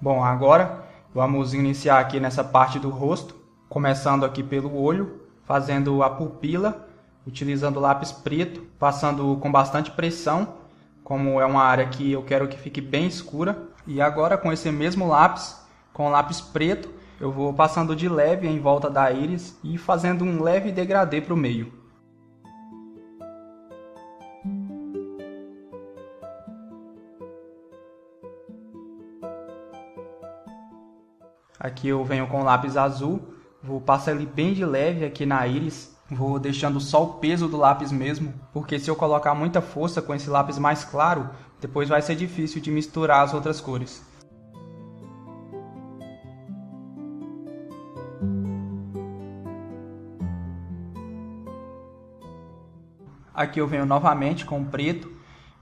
Bom, agora vamos iniciar aqui nessa parte do rosto, começando aqui pelo olho, fazendo a pupila, utilizando lápis preto, passando com bastante pressão, como é uma área que eu quero que fique bem escura. E agora com esse mesmo lápis, com lápis preto, eu vou passando de leve em volta da íris e fazendo um leve degradê para o meio. Aqui eu venho com lápis azul, vou passar ele bem de leve aqui na íris, vou deixando só o peso do lápis mesmo, porque se eu colocar muita força com esse lápis mais claro, depois vai ser difícil de misturar as outras cores. Aqui eu venho novamente com o preto,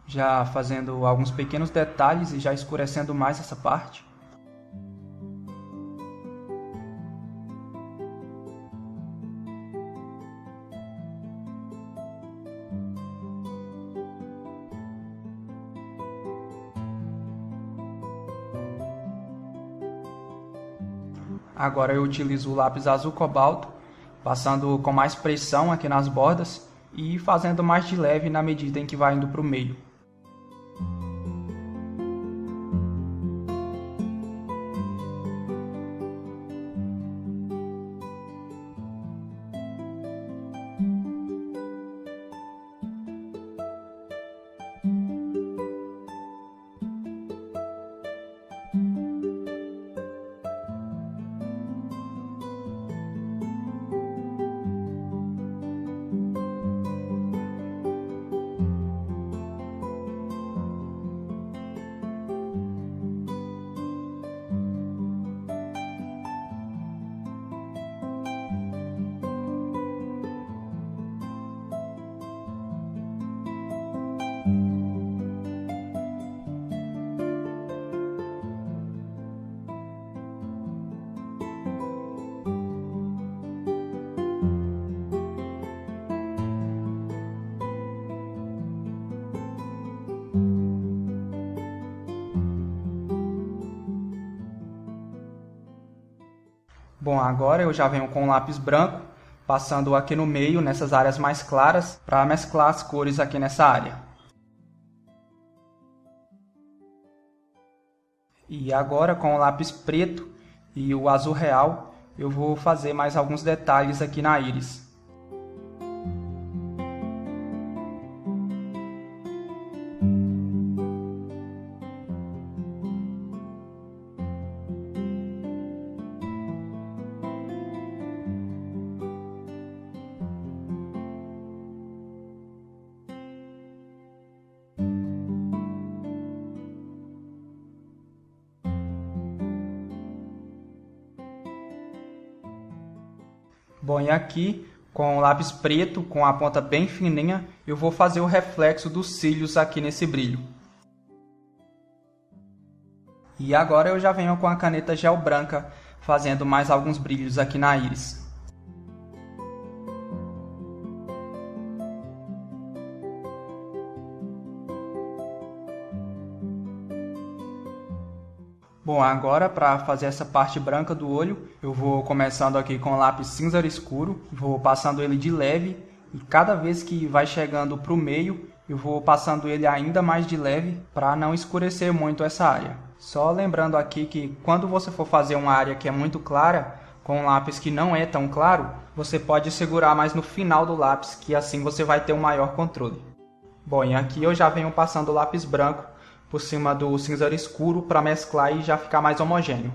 já fazendo alguns pequenos detalhes e já escurecendo mais essa parte. Agora eu utilizo o lápis azul cobalto, passando com mais pressão aqui nas bordas e fazendo mais de leve na medida em que vai indo para o meio. Bom, agora eu já venho com o lápis branco, passando aqui no meio, nessas áreas mais claras, para mesclar as cores aqui nessa área. E agora com o lápis preto e o azul real, eu vou fazer mais alguns detalhes aqui na íris. Bom, e aqui, com o lápis preto, com a ponta bem fininha, eu vou fazer o reflexo dos cílios aqui nesse brilho. E agora eu já venho com a caneta gel branca, fazendo mais alguns brilhos aqui na íris. Bom, agora para fazer essa parte branca do olho, eu vou começando aqui com o lápis cinza escuro, vou passando ele de leve e cada vez que vai chegando para o meio, eu vou passando ele ainda mais de leve para não escurecer muito essa área. Só lembrando aqui que quando você for fazer uma área que é muito clara, com um lápis que não é tão claro, você pode segurar mais no final do lápis, que assim você vai ter um maior controle. Bom, e aqui eu já venho passando o lápis branco por cima do cinza escuro para mesclar e já ficar mais homogêneo.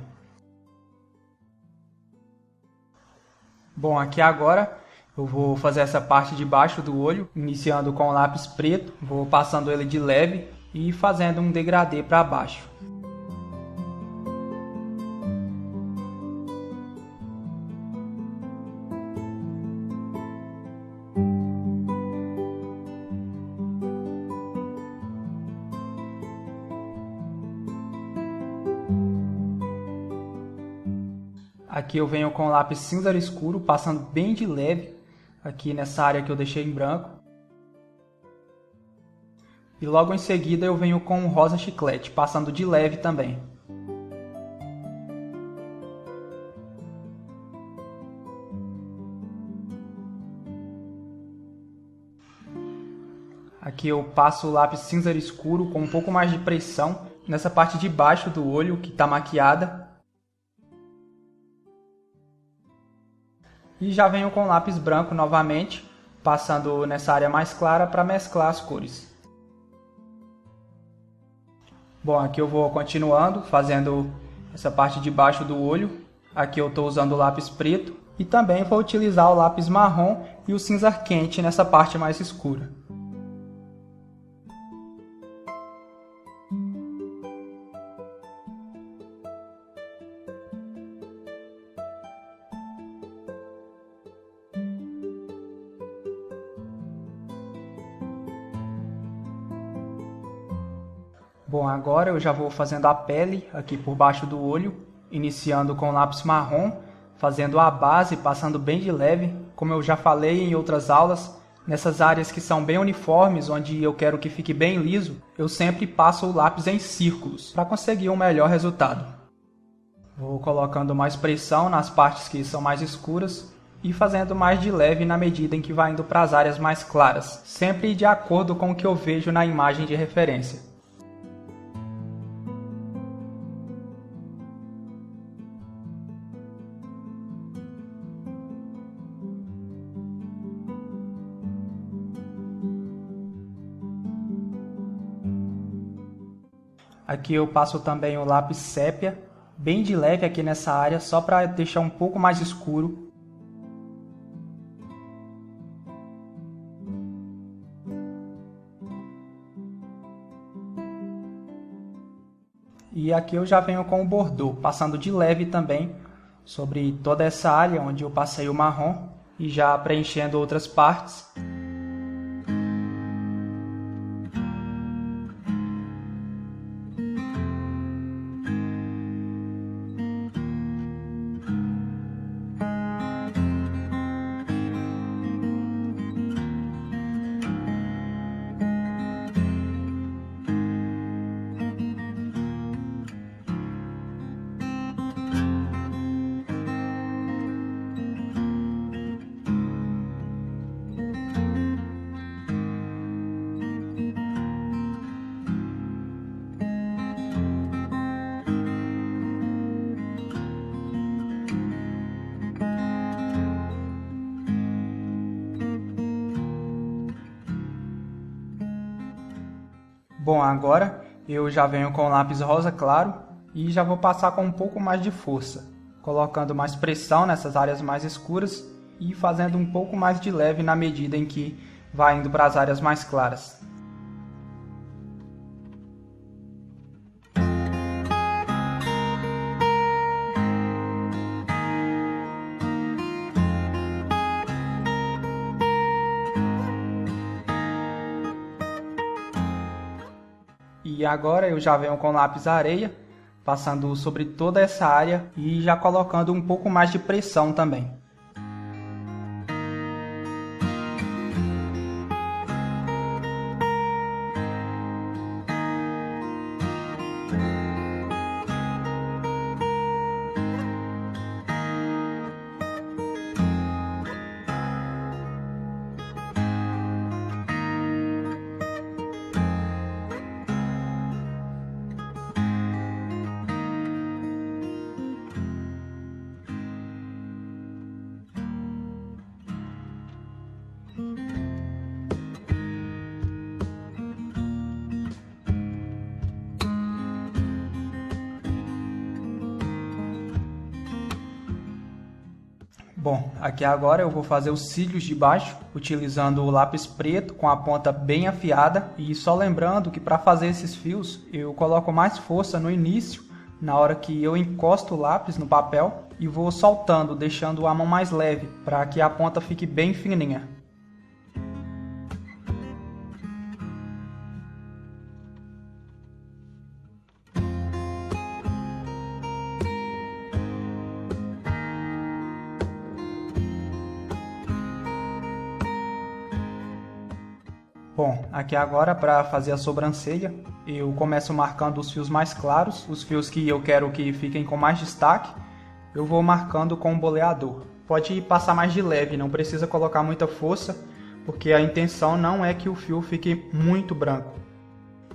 Bom, aqui agora eu vou fazer essa parte de baixo do olho, iniciando com o lápis preto, vou passando ele de leve e fazendo um degradê para baixo. Aqui eu venho com o lápis cinza escuro, passando bem de leve aqui nessa área que eu deixei em branco. E logo em seguida eu venho com o rosa chiclete, passando de leve também. Aqui eu passo o lápis cinza escuro com um pouco mais de pressão nessa parte de baixo do olho que está maquiada. E já venho com o lápis branco novamente, passando nessa área mais clara para mesclar as cores. Bom, aqui eu vou continuando, fazendo essa parte de baixo do olho. Aqui eu estou usando o lápis preto e também vou utilizar o lápis marrom e o cinza quente nessa parte mais escura. Bom, agora eu já vou fazendo a pele aqui por baixo do olho, iniciando com o lápis marrom, fazendo a base, passando bem de leve, como eu já falei em outras aulas, nessas áreas que são bem uniformes, onde eu quero que fique bem liso, eu sempre passo o lápis em círculos, para conseguir um melhor resultado. Vou colocando mais pressão nas partes que são mais escuras, e fazendo mais de leve na medida em que vai indo para as áreas mais claras, sempre de acordo com o que eu vejo na imagem de referência. Aqui eu passo também o lápis sépia, bem de leve aqui nessa área, só para deixar um pouco mais escuro. E aqui eu já venho com o bordô, passando de leve também sobre toda essa área onde eu passei o marrom e já preenchendo outras partes. Bom, agora eu já venho com o lápis rosa claro e já vou passar com um pouco mais de força, colocando mais pressão nessas áreas mais escuras e fazendo um pouco mais de leve na medida em que vai indo para as áreas mais claras. E agora eu já venho com o lápis areia, passando sobre toda essa área e já colocando um pouco mais de pressão também. Bom, aqui agora eu vou fazer os cílios de baixo, utilizando o lápis preto com a ponta bem afiada. E só lembrando que para fazer esses fios, eu coloco mais força no início, na hora que eu encosto o lápis no papel, e vou soltando, deixando a mão mais leve, para que a ponta fique bem fininha. Bom, aqui agora para fazer a sobrancelha, eu começo marcando os fios mais claros, os fios que eu quero que fiquem com mais destaque, eu vou marcando com o boleador. Pode passar mais de leve, não precisa colocar muita força, porque a intenção não é que o fio fique muito branco.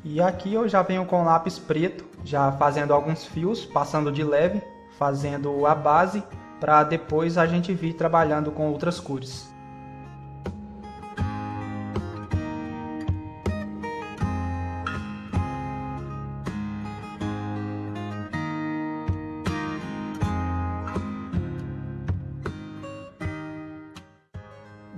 E aqui eu já venho com lápis preto, já fazendo alguns fios, passando de leve, fazendo a base, para depois a gente vir trabalhando com outras cores.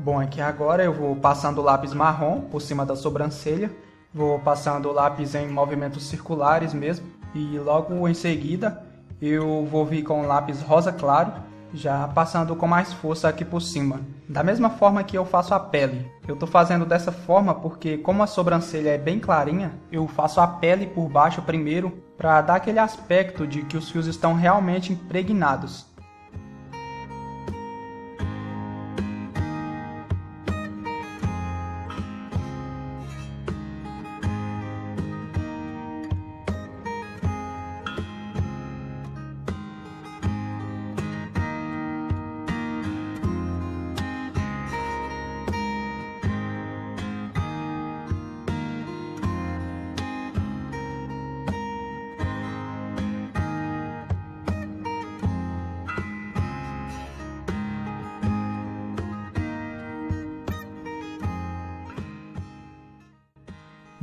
Bom, aqui agora eu vou passando o lápis marrom por cima da sobrancelha, vou passando o lápis em movimentos circulares mesmo, e logo em seguida eu vou vir com o lápis rosa claro, já passando com mais força aqui por cima. Da mesma forma que eu faço a pele. Eu estou fazendo dessa forma porque, como a sobrancelha é bem clarinha, eu faço a pele por baixo primeiro para dar aquele aspecto de que os fios estão realmente impregnados.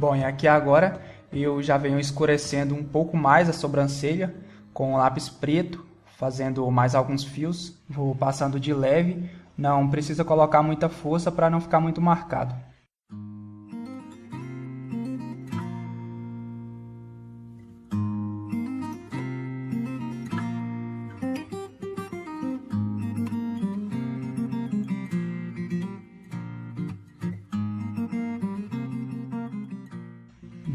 Bom, e aqui agora eu já venho escurecendo um pouco mais a sobrancelha com o lápis preto, fazendo mais alguns fios. Vou passando de leve, não precisa colocar muita força para não ficar muito marcado.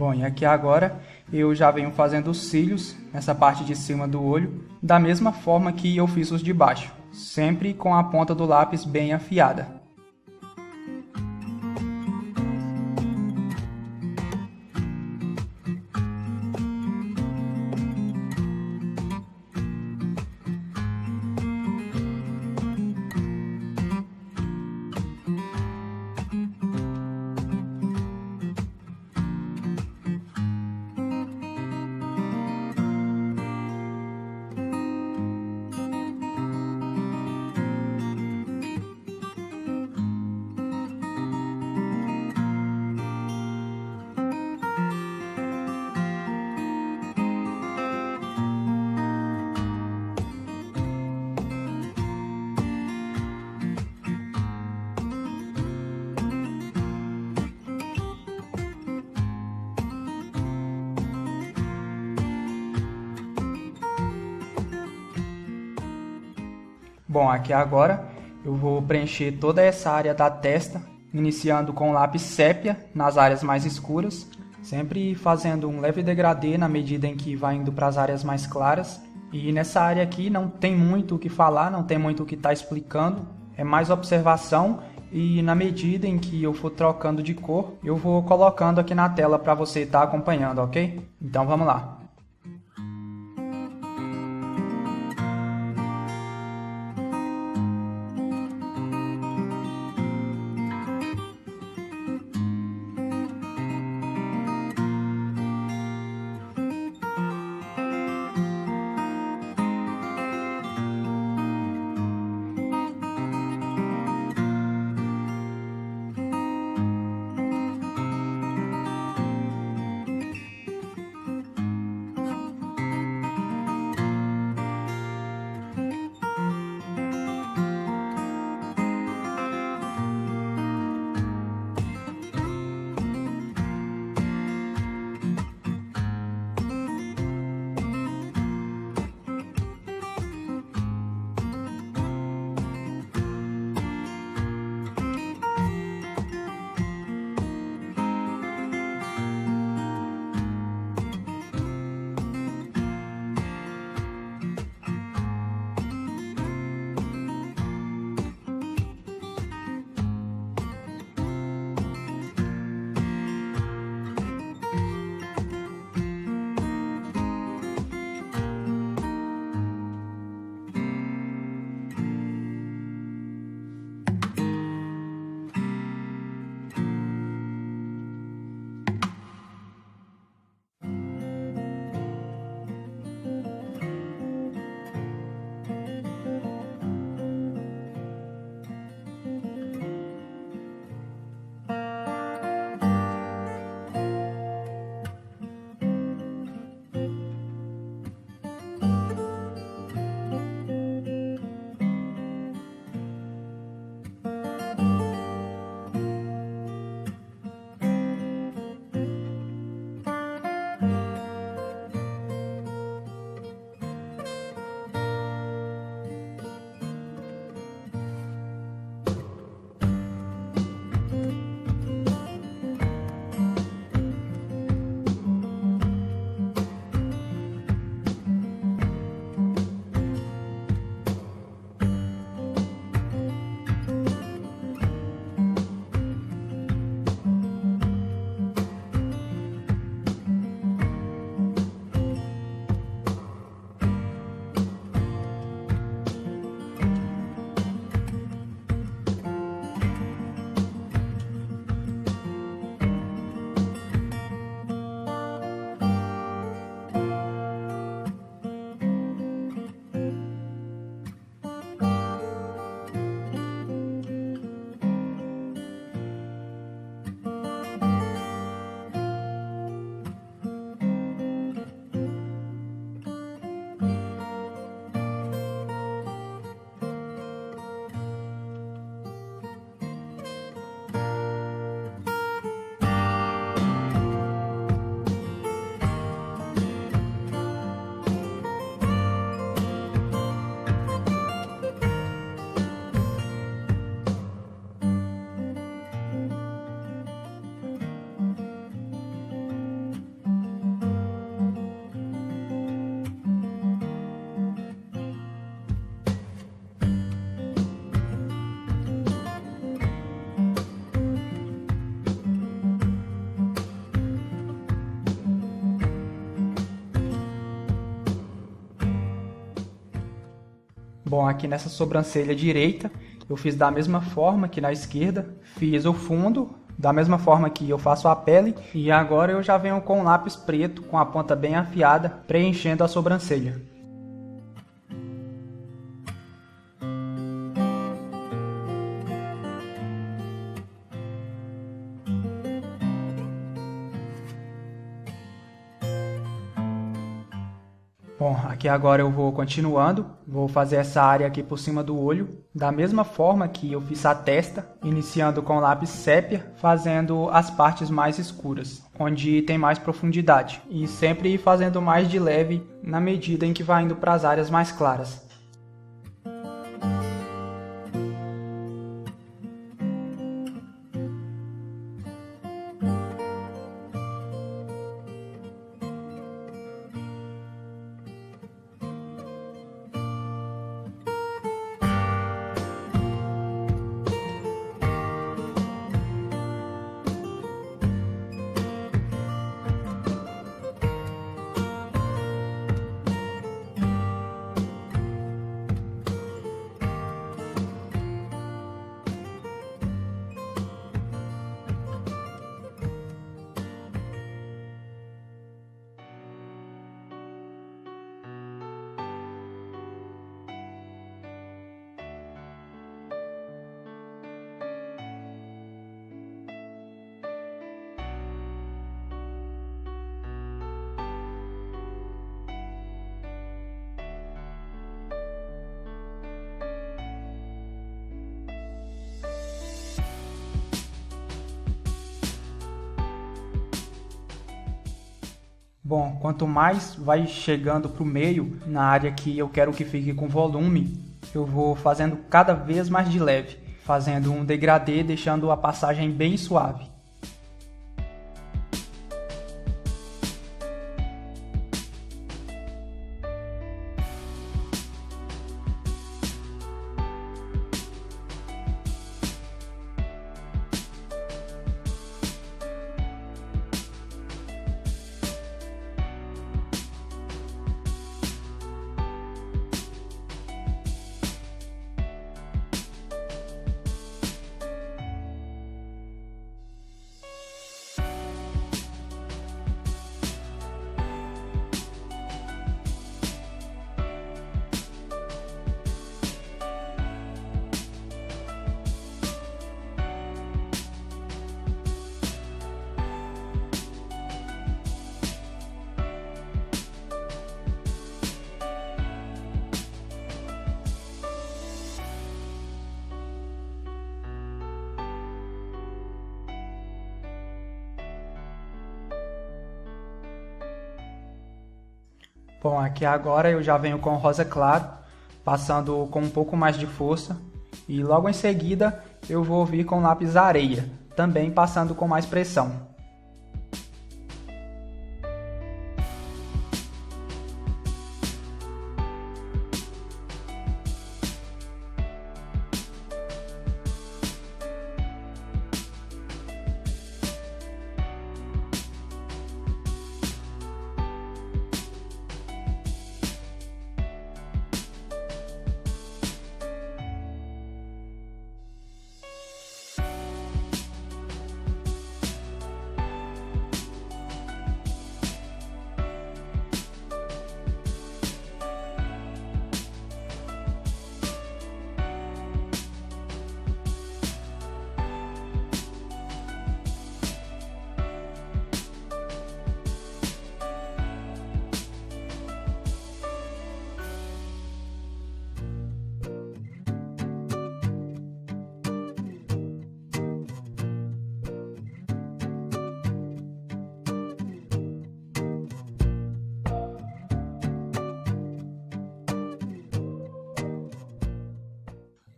Bom, e aqui agora eu já venho fazendo os cílios nessa parte de cima do olho, da mesma forma que eu fiz os de baixo, sempre com a ponta do lápis bem afiada. Bom, aqui agora eu vou preencher toda essa área da testa, iniciando com o lápis sépia nas áreas mais escuras, sempre fazendo um leve degradê na medida em que vai indo para as áreas mais claras. E nessa área aqui não tem muito o que falar, não tem muito o que estar explicando, é mais observação e na medida em que eu for trocando de cor, eu vou colocando aqui na tela para você estar acompanhando, ok? Então vamos lá. Bom, aqui nessa sobrancelha direita, eu fiz da mesma forma que na esquerda, fiz o fundo, da mesma forma que eu faço a pele, e agora eu já venho com um lápis preto, com a ponta bem afiada, preenchendo a sobrancelha. Bom, aqui agora eu vou continuando, vou fazer essa área aqui por cima do olho, da mesma forma que eu fiz a testa, iniciando com lápis sépia, fazendo as partes mais escuras, onde tem mais profundidade, e sempre fazendo mais de leve na medida em que vai indo para as áreas mais claras. Bom, quanto mais vai chegando para o meio, na área que eu quero que fique com volume, eu vou fazendo cada vez mais de leve, fazendo um degradê, deixando a passagem bem suave. Bom, aqui agora eu já venho com rosa claro, passando com um pouco mais de força, e logo em seguida eu vou vir com lápis areia, também passando com mais pressão.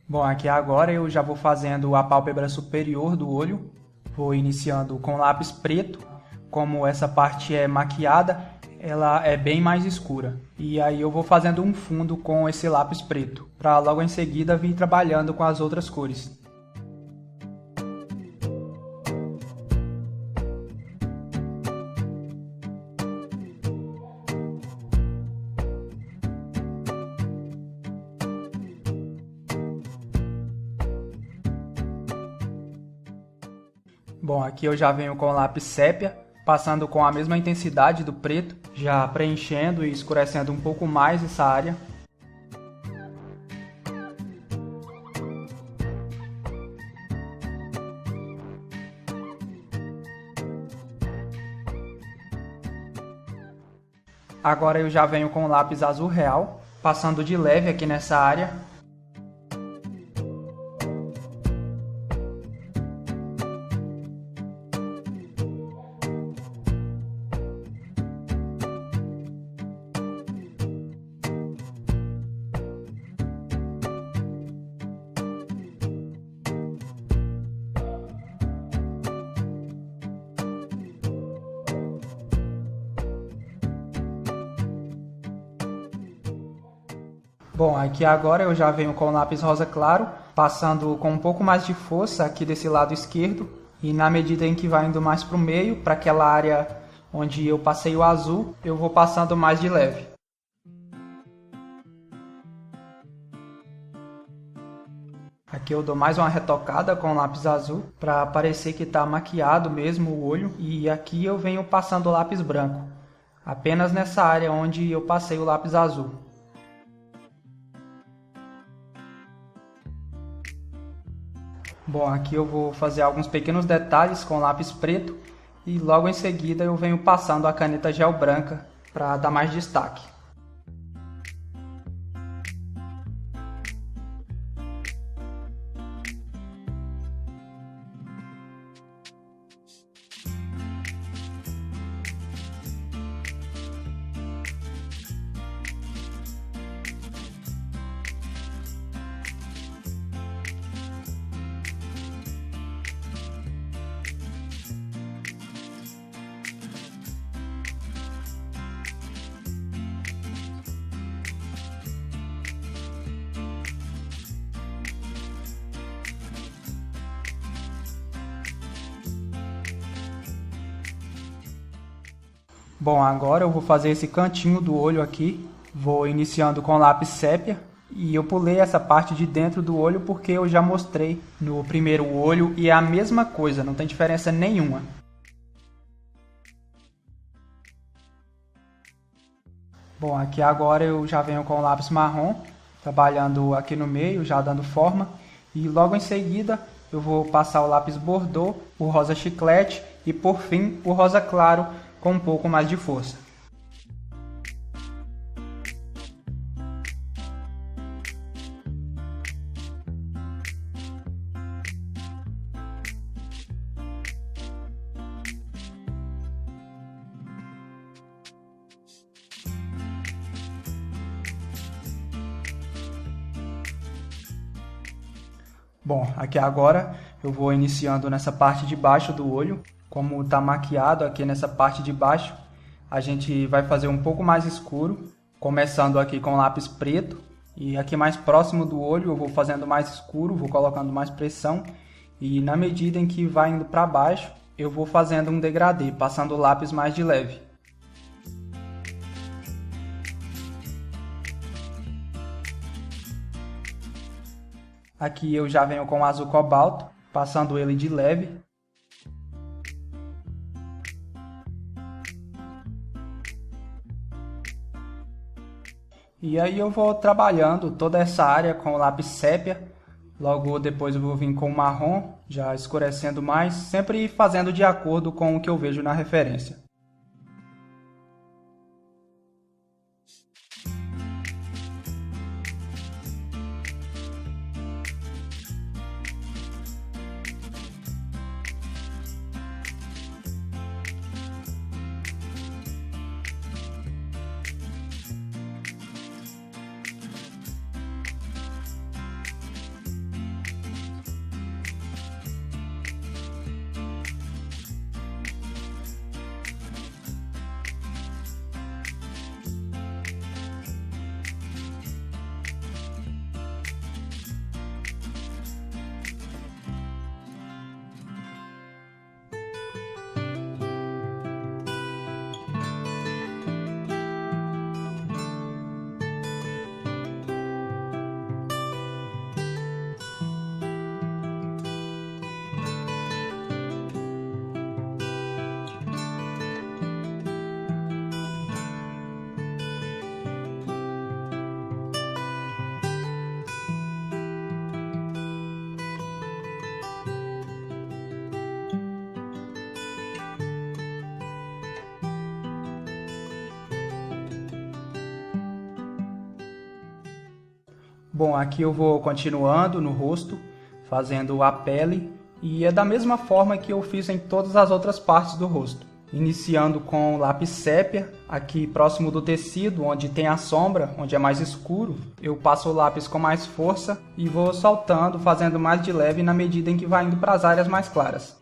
Bom, aqui agora eu já vou fazendo a pálpebra superior do olho. Vou iniciando com lápis preto. Como essa parte é maquiada, ela é bem mais escura. E aí eu vou fazendo um fundo com esse lápis preto, para logo em seguida vir trabalhando com as outras cores. Bom, aqui eu já venho com o lápis sépia, passando com a mesma intensidade do preto, já preenchendo e escurecendo um pouco mais essa área. Agora eu já venho com o lápis azul real, passando de leve aqui nessa área. Bom, aqui agora eu já venho com o lápis rosa claro, passando com um pouco mais de força aqui desse lado esquerdo, e na medida em que vai indo mais para o meio, para aquela área onde eu passei o azul, eu vou passando mais de leve. Aqui eu dou mais uma retocada com o lápis azul, para parecer que está maquiado mesmo o olho, e aqui eu venho passando o lápis branco, apenas nessa área onde eu passei o lápis azul. Bom, aqui eu vou fazer alguns pequenos detalhes com lápis preto e logo em seguida eu venho passando a caneta gel branca para dar mais destaque. Bom, agora eu vou fazer esse cantinho do olho aqui, vou iniciando com lápis sépia e eu pulei essa parte de dentro do olho porque eu já mostrei no primeiro olho e é a mesma coisa, não tem diferença nenhuma. Bom, aqui agora eu já venho com o lápis marrom, trabalhando aqui no meio, já dando forma, e logo em seguida eu vou passar o lápis bordô, o rosa chiclete e por fim o rosa claro, com um pouco mais de força. Bom, aqui agora eu vou iniciando nessa parte de baixo do olho. Como está maquiado aqui nessa parte de baixo, a gente vai fazer um pouco mais escuro, começando aqui com lápis preto, e aqui mais próximo do olho eu vou fazendo mais escuro, vou colocando mais pressão, e na medida em que vai indo para baixo, eu vou fazendo um degradê, passando o lápis mais de leve. Aqui eu já venho com o azul cobalto, passando ele de leve. E aí eu vou trabalhando toda essa área com o lápis sépia, logo depois eu vou vir com o marrom, já escurecendo mais, sempre fazendo de acordo com o que eu vejo na referência. Bom, aqui eu vou continuando no rosto, fazendo a pele, e é da mesma forma que eu fiz em todas as outras partes do rosto. Iniciando com o lápis sépia, aqui próximo do tecido, onde tem a sombra, onde é mais escuro, eu passo o lápis com mais força e vou soltando, fazendo mais de leve na medida em que vai indo para as áreas mais claras.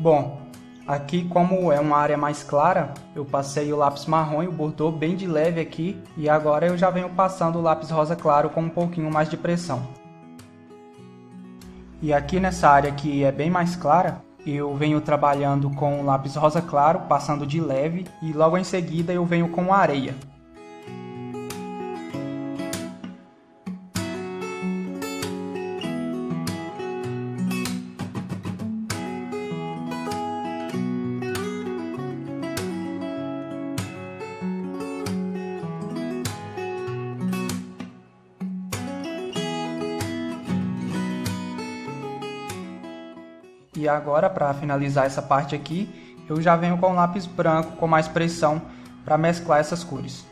Bom, aqui como é uma área mais clara, eu passei o lápis marrom e o bordô bem de leve aqui, e agora eu já venho passando o lápis rosa claro com um pouquinho mais de pressão. E aqui nessa área que é bem mais clara, eu venho trabalhando com o lápis rosa claro, passando de leve, e logo em seguida eu venho com areia. E agora, para finalizar essa parte aqui, eu já venho com o lápis branco com mais pressão para mesclar essas cores.